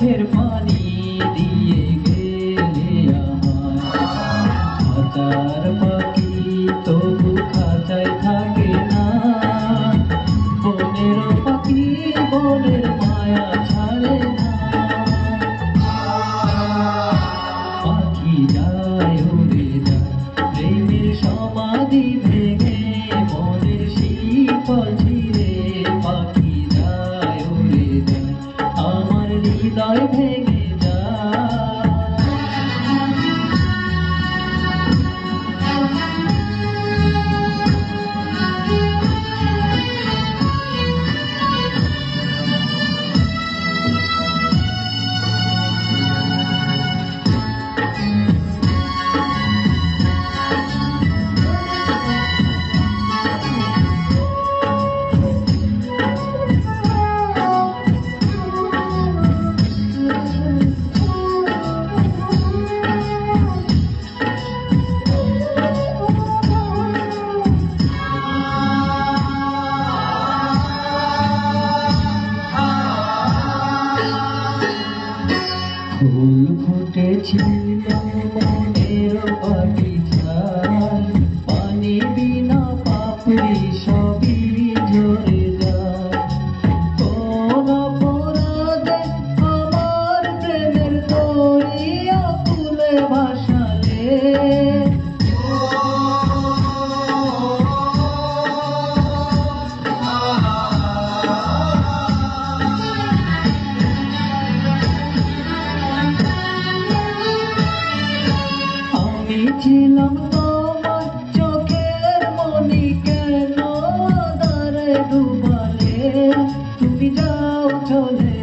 চোখের পানি দিয়ে গেলে আমায়। খাঁচার পাখি তবু খাঁচায় থাকে না, বনের পাখি বনের মায়া ছাড়ে না। পাখি যায় উড়ে যায় প্রেমের সমাধি ভেঙে, মনের শিকল ছিঁড়ে পাখি যায় উড়ে যায়, আমার হৃদয় ভেঙে ফুল ফুটেছিল মনের বাগিচায়, পানি বিনা পাপড়ি সবই ঝরে যায়। কোন অপরাধে আমার প্রেমের দরিয়া ফুলে ভাসালে, আমি ছিলাম তোমার চোখের মনি, কেন আঁধারে ডুবালে, তুমি যাও চলে